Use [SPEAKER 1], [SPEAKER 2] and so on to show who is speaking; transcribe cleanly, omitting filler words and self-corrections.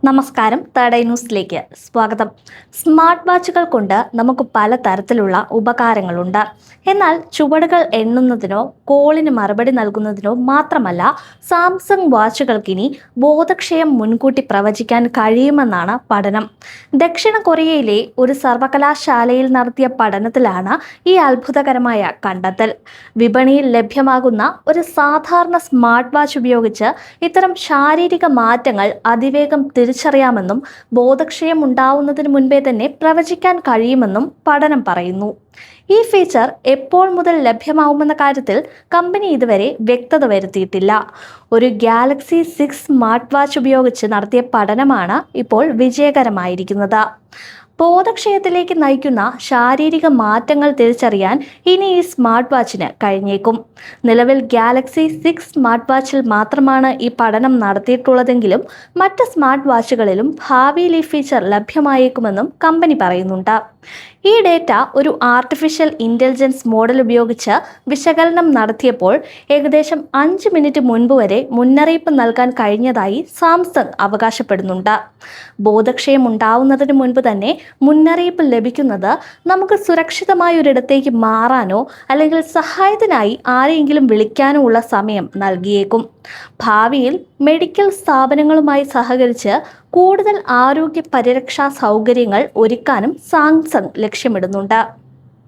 [SPEAKER 1] നമസ്കാരം, third eye ന്യൂസിലേക്ക് സ്വാഗതം. സ്മാർട്ട് വാച്ചുകൾ കൊണ്ട് നമുക്ക് പല തരത്തിലുള്ള ഉപകാരങ്ങളുണ്ട്. എന്നാൽ ചുവടുകൾ എണ്ണുന്നതിനോ കോളിന് മറുപടി നൽകുന്നതിനോ മാത്രമല്ല സാംസങ് വാച്ചുകൾക്കിനി ബോധക്ഷയം മുൻകൂട്ടി പ്രവചിക്കാൻ കഴിയുമെന്നാണ് പഠനം. ദക്ഷിണ കൊറിയയിലെ ഒരു സർവകലാശാലയിൽ നടത്തിയ പഠനത്തിലാണ് ഈ അത്ഭുതകരമായ കണ്ടെത്തൽ. വിപണിയിൽ ലഭ്യമാകുന്ന ഒരു സാധാരണ സ്മാർട്ട് വാച്ച് ഉപയോഗിച്ച് ഇത്തരം ശാരീരിക മാറ്റങ്ങൾ അതിവേഗം തിരിച്ചറിയാമെന്നും ബോധക്ഷയം ഉണ്ടാവുന്നതിന് മുൻപേ തന്നെ പ്രവചിക്കാൻ കഴിയുമെന്നും പഠനം പറയുന്നു. ഈ ഫീച്ചർ എപ്പോൾ മുതൽ ലഭ്യമാവുമെന്ന കാര്യത്തിൽ കമ്പനി ഇതുവരെ വ്യക്തത വരുത്തിയിട്ടില്ല. ഒരു ഗാലക്സി 6 സ്മാർട്ട് വാച്ച് ഉപയോഗിച്ച് നടത്തിയ പഠനമാണ് ഇപ്പോൾ വിജയകരമായിരിക്കുന്നത്. ബോധക്ഷയത്തിലേക്ക് നയിക്കുന്ന ശാരീരിക മാറ്റങ്ങൾ തിരിച്ചറിയാൻ ഇനി ഈ സ്മാർട്ട് വാച്ചിന് കഴിഞ്ഞേക്കും. നിലവിൽ ഗാലക്സി 6 സ്മാർട്ട് വാച്ചിൽ മാത്രമാണ് ഈ പഠനം നടത്തിയിട്ടുള്ളതെങ്കിലും മറ്റ് സ്മാർട്ട് വാച്ചുകളിലും ഭാവിയിൽ ഈ ഫീച്ചർ ലഭ്യമായേക്കുമെന്നും കമ്പനി പറയുന്നുണ്ട്. ഈ ഡേറ്റ ഒരു ആർട്ടിഫിഷ്യൽ ഇൻ്റലിജൻസ് മോഡൽ ഉപയോഗിച്ച് വിശകലനം നടത്തിയപ്പോൾ ഏകദേശം 5 മിനിറ്റ് മുൻപ് വരെ മുന്നറിയിപ്പ് നൽകാൻ കഴിഞ്ഞതായി സാംസങ് അവകാശപ്പെടുന്നുണ്ട്. ബോധക്ഷയം ഉണ്ടാവുന്നതിന് മുൻപ് തന്നെ മുന്നറിയിപ്പ് ലഭിക്കുന്നത് നമുക്ക് സുരക്ഷിതമായ ഒരിടത്തേക്ക് മാറാനോ അല്ലെങ്കിൽ സഹായത്തിനായി ആരെയെങ്കിലും വിളിക്കാനോ ഉള്ള സമയം നൽകിയേക്കും. ഭാവിയിൽ മെഡിക്കൽ സ്ഥാപനങ്ങളുമായി സഹകരിച്ച് കൂടുതൽ ആരോഗ്യ പരിരക്ഷാ സൗകര്യങ്ങൾ ഒരുക്കാനും സാംസങ് ലക്ഷ്യമിടുന്നുണ്ട്.